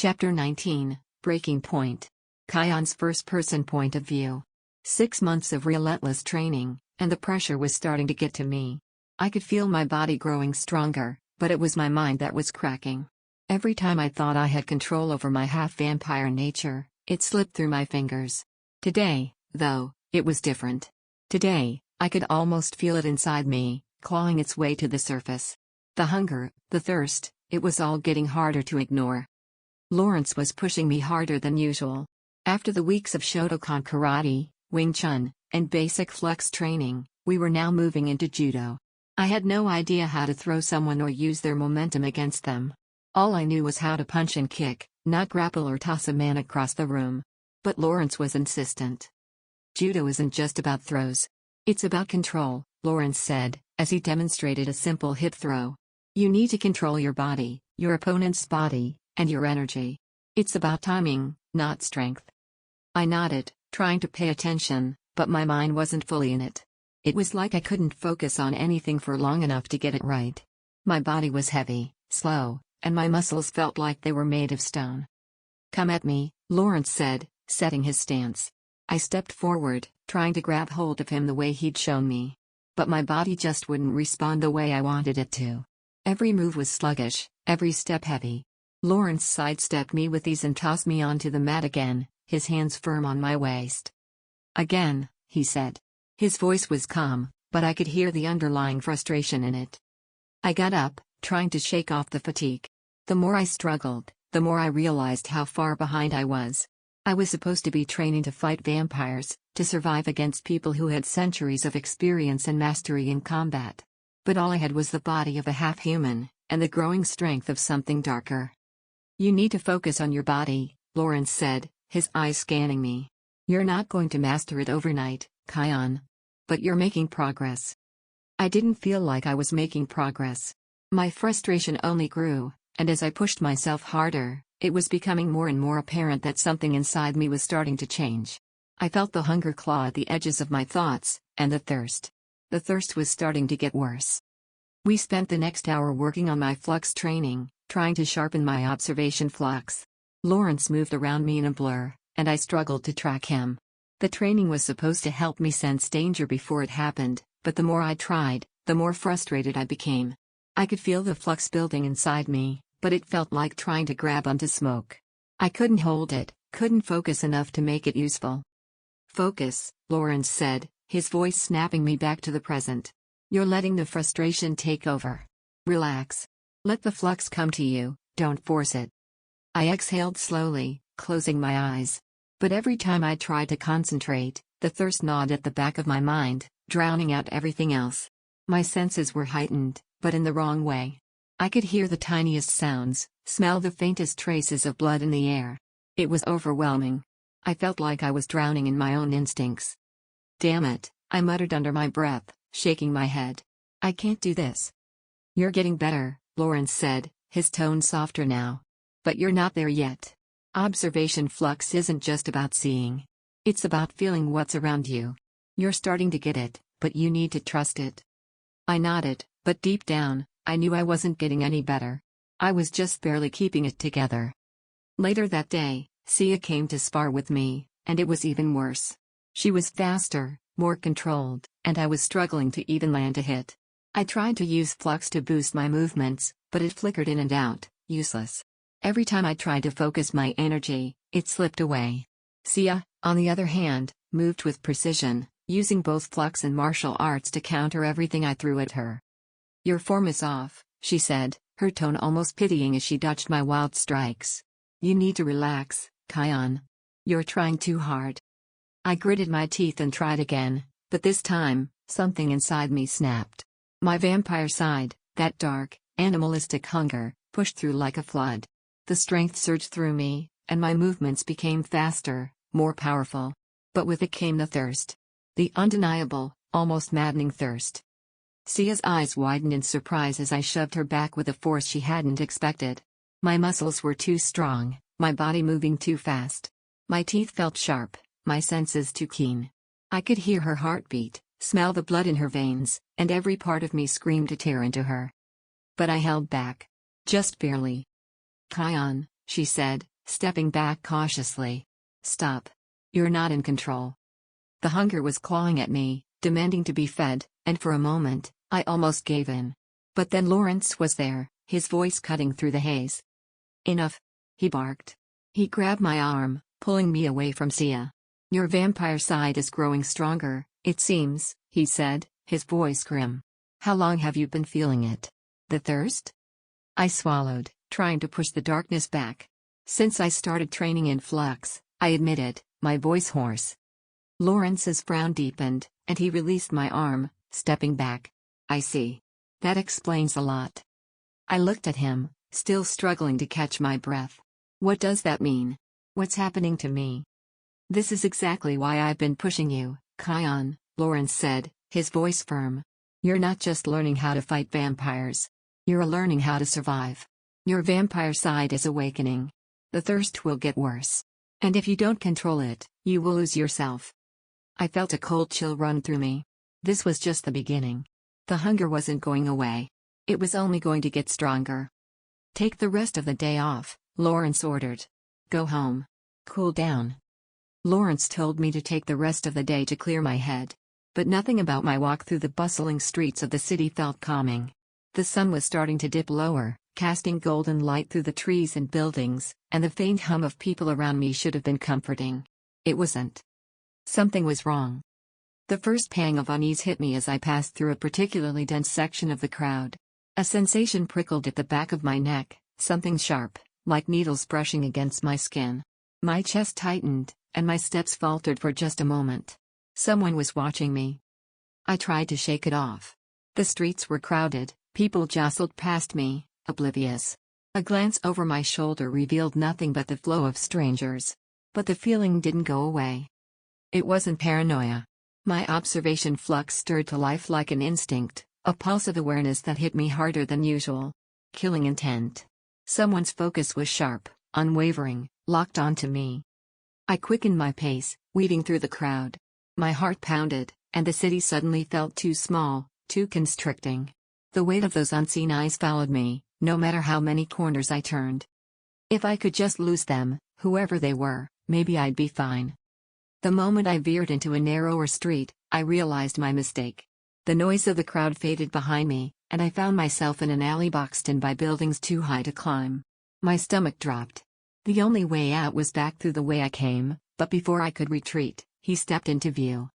Chapter 19, Breaking Point. Kyon's first-person point of view. 6 months of relentless training, and the pressure was starting to get to me. I could feel my body growing stronger, but it was my mind that was cracking. Every time I thought I had control over my half-vampire nature, it slipped through my fingers. Today, though, it was different. Today, I could almost feel it inside me, clawing its way to the surface. The hunger, the thirst, it was all getting harder to ignore. Lawrence was pushing me harder than usual. After the weeks of Shotokan karate, Wing Chun, and basic flex training, we were now moving into judo. I had no idea how to throw someone or use their momentum against them. All I knew was how to punch and kick, not grapple or toss a man across the room. But Lawrence was insistent. Judo isn't just about throws. It's about control, Lawrence said, as he demonstrated a simple hip throw. You need to control your body, your opponent's body, and your energy. It's about timing, not strength. I nodded, trying to pay attention, but my mind wasn't fully in it. It was like I couldn't focus on anything for long enough to get it right. My body was heavy, slow, and my muscles felt like they were made of stone. Come at me, Lawrence said, setting his stance. I stepped forward, trying to grab hold of him the way he'd shown me. But my body just wouldn't respond the way I wanted it to. Every move was sluggish, every step heavy. Lawrence sidestepped me with ease and tossed me onto the mat again, his hands firm on my waist. Again, he said. His voice was calm, but I could hear the underlying frustration in it. I got up, trying to shake off the fatigue. The more I struggled, the more I realized how far behind I was. I was supposed to be training to fight vampires, to survive against people who had centuries of experience and mastery in combat. But all I had was the body of a half-human, and the growing strength of something darker. You need to focus on your body, Lawrence said, his eyes scanning me. You're not going to master it overnight, Kyon. But you're making progress. I didn't feel like I was making progress. My frustration only grew, and as I pushed myself harder, it was becoming more and more apparent that something inside me was starting to change. I felt the hunger claw at the edges of my thoughts, and the thirst. The thirst was starting to get worse. We spent the next hour working on my flux training, trying to sharpen my observation flux. Lawrence moved around me in a blur, and I struggled to track him. The training was supposed to help me sense danger before it happened, but the more I tried, the more frustrated I became. I could feel the flux building inside me, but it felt like trying to grab onto smoke. I couldn't hold it, couldn't focus enough to make it useful. Focus, Lawrence said, his voice snapping me back to the present. You're letting the frustration take over. Relax. Let the flux come to you, don't force it. I exhaled slowly, closing my eyes. But every time I tried to concentrate, the thirst gnawed at the back of my mind, drowning out everything else. My senses were heightened, but in the wrong way. I could hear the tiniest sounds, smell the faintest traces of blood in the air. It was overwhelming. I felt like I was drowning in my own instincts. Damn it, I muttered under my breath, shaking my head. I can't do this. You're getting better, Lawrence said, his tone softer now. But you're not there yet. Observation flux isn't just about seeing. It's about feeling what's around you. You're starting to get it, but you need to trust it. I nodded, but deep down, I knew I wasn't getting any better. I was just barely keeping it together. Later that day, Sia came to spar with me, and it was even worse. She was faster, more controlled, and I was struggling to even land a hit. I tried to use flux to boost my movements, but it flickered in and out, useless. Every time I tried to focus my energy, it slipped away. Sia, on the other hand, moved with precision, using both flux and martial arts to counter everything I threw at her. Your form is off, she said, her tone almost pitying as she dodged my wild strikes. You need to relax, Kyon. You're trying too hard. I gritted my teeth and tried again, but this time, something inside me snapped. My vampire side, that dark, animalistic hunger, pushed through like a flood. The strength surged through me, and my movements became faster, more powerful. But with it came the thirst. The undeniable, almost maddening thirst. Sia's eyes widened in surprise as I shoved her back with a force she hadn't expected. My muscles were too strong, my body moving too fast. My teeth felt sharp, my senses too keen. I could hear her heartbeat, smell the blood in her veins, and every part of me screamed to tear into her. But I held back. Just barely. Kyon, she said, stepping back cautiously. Stop. You're not in control. The hunger was clawing at me, demanding to be fed, and for a moment, I almost gave in. But then Lawrence was there, his voice cutting through the haze. Enough. He barked. He grabbed my arm, pulling me away from Sia. Your vampire side is growing stronger, it seems, he said, his voice grim. How long have you been feeling it? The thirst? I swallowed, trying to push the darkness back. Since I started training in flux, I admitted, my voice hoarse. Lawrence's frown deepened, and he released my arm, stepping back. I see. That explains a lot. I looked at him, still struggling to catch my breath. What does that mean? What's happening to me? This is exactly why I've been pushing you, Kyon, Lawrence said, his voice firm. You're not just learning how to fight vampires. You're learning how to survive. Your vampire side is awakening. The thirst will get worse. And if you don't control it, you will lose yourself. I felt a cold chill run through me. This was just the beginning. The hunger wasn't going away. It was only going to get stronger. Take the rest of the day off, Lawrence ordered. Go home. Cool down. Lawrence told me to take the rest of the day to clear my head. But nothing about my walk through the bustling streets of the city felt calming. The sun was starting to dip lower, casting golden light through the trees and buildings, and the faint hum of people around me should have been comforting. It wasn't. Something was wrong. The first pang of unease hit me as I passed through a particularly dense section of the crowd. A sensation prickled at the back of my neck, something sharp, like needles brushing against my skin. My chest tightened, and my steps faltered for just a moment. Someone was watching me. I tried to shake it off. The streets were crowded, people jostled past me, oblivious. A glance over my shoulder revealed nothing but the flow of strangers. But the feeling didn't go away. It wasn't paranoia. My observation flux stirred to life like an instinct, a pulse of awareness that hit me harder than usual. Killing intent. Someone's focus was sharp, unwavering, locked onto me. I quickened my pace, weaving through the crowd. My heart pounded, and the city suddenly felt too small, too constricting. The weight of those unseen eyes followed me, no matter how many corners I turned. If I could just lose them, whoever they were, maybe I'd be fine. The moment I veered into a narrower street, I realized my mistake. The noise of the crowd faded behind me, and I found myself in an alley boxed in by buildings too high to climb. My stomach dropped. The only way out was back through the way I came, but before I could retreat, he stepped into view.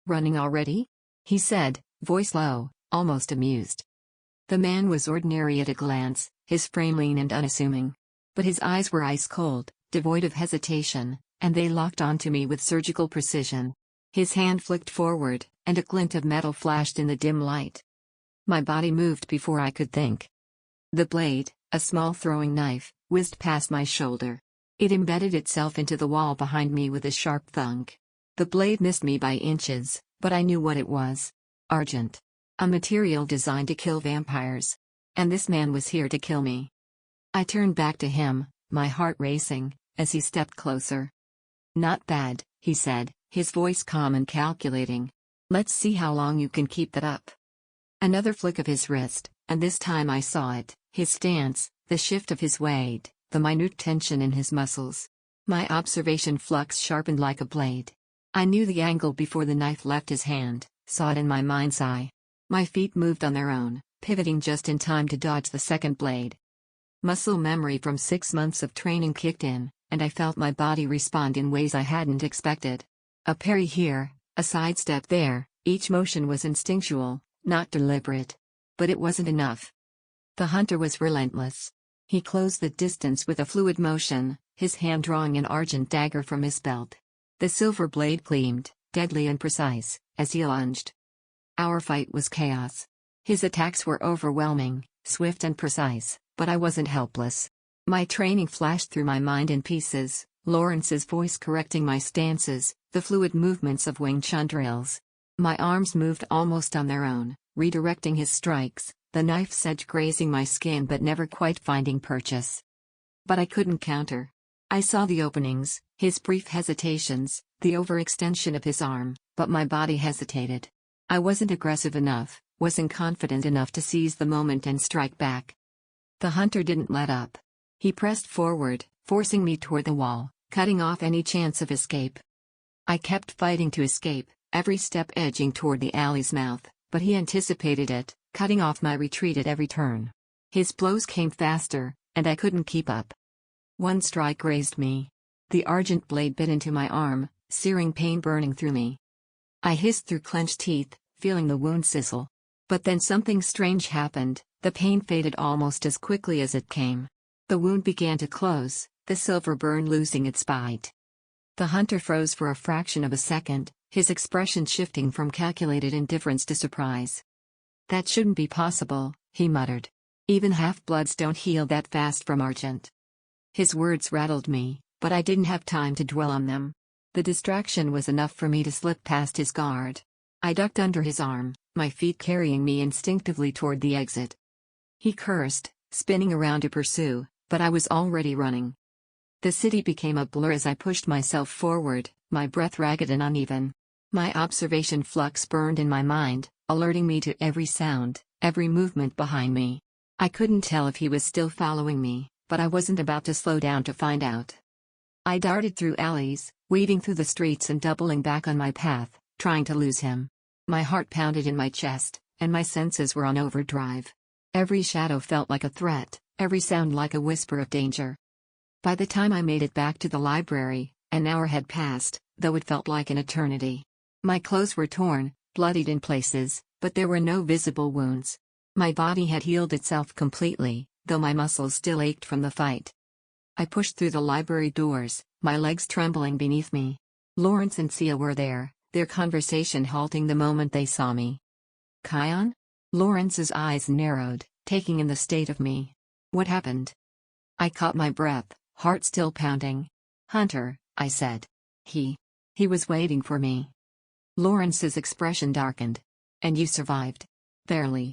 Running already? He said, voice low, almost amused. The man was ordinary at a glance, his frame lean and unassuming. But his eyes were ice cold, devoid of hesitation, and they locked onto me with surgical precision. His hand flicked forward, and a glint of metal flashed in the dim light. My body moved before I could think. The blade, a small throwing knife, whizzed past my shoulder. It embedded itself into the wall behind me with a sharp thunk. The blade missed me by inches, but I knew what it was. Argent. A material designed to kill vampires. And this man was here to kill me. I turned back to him, my heart racing, as he stepped closer. Not bad, he said, his voice calm and calculating. Let's see how long you can keep that up. Another flick of his wrist, and this time I saw it, his stance, the shift of his weight, the minute tension in his muscles. My observation flux sharpened like a blade. I knew the angle before the knife left his hand, saw it in my mind's eye. My feet moved on their own, pivoting just in time to dodge the second blade. Muscle memory from 6 months of training kicked in, and I felt my body respond in ways I hadn't expected. A parry here, a sidestep there, each motion was instinctual, not deliberate. But it wasn't enough. The hunter was relentless. He closed the distance with a fluid motion, his hand drawing an argent dagger from his belt. The silver blade gleamed, deadly and precise, as he lunged. Our fight was chaos. His attacks were overwhelming, swift and precise, but I wasn't helpless. My training flashed through my mind in pieces, Lawrence's voice correcting my stances, the fluid movements of Wing Chun drills. My arms moved almost on their own, redirecting his strikes, the knife's edge grazing my skin but never quite finding purchase. But I couldn't counter. I saw the openings, his brief hesitations, the overextension of his arm, but my body hesitated. I wasn't aggressive enough, wasn't confident enough to seize the moment and strike back. The hunter didn't let up. He pressed forward, forcing me toward the wall, cutting off any chance of escape. I kept fighting to escape, every step edging toward the alley's mouth, but he anticipated it, cutting off my retreat at every turn. His blows came faster, and I couldn't keep up. One strike grazed me. The argent blade bit into my arm, searing pain burning through me. I hissed through clenched teeth, feeling the wound sizzle. But then something strange happened. The pain faded almost as quickly as it came. The wound began to close, the silver burn losing its bite. The hunter froze for a fraction of a second, his expression shifting from calculated indifference to surprise. "That shouldn't be possible," he muttered. "Even half-bloods don't heal that fast from argent." His words rattled me, but I didn't have time to dwell on them. The distraction was enough for me to slip past his guard. I ducked under his arm, my feet carrying me instinctively toward the exit. He cursed, spinning around to pursue, but I was already running. The city became a blur as I pushed myself forward, my breath ragged and uneven. My observation flux burned in my mind, alerting me to every sound, every movement behind me. I couldn't tell if he was still following me, but I wasn't about to slow down to find out. I darted through alleys, weaving through the streets and doubling back on my path, trying to lose him. My heart pounded in my chest, and my senses were on overdrive. Every shadow felt like a threat, every sound like a whisper of danger. By the time I made it back to the library, an hour had passed, though it felt like an eternity. My clothes were torn, bloodied in places, but there were no visible wounds. My body had healed itself completely, though my muscles still ached from the fight. I pushed through the library doors, my legs trembling beneath me. Lawrence and Sia were there, their conversation halting the moment they saw me. "Kyon?" Lawrence's eyes narrowed, taking in the state of me. "What happened?" I caught my breath, heart still pounding. "Hunter," I said. He was waiting for me." Lawrence's expression darkened. "And you survived?" "Barely.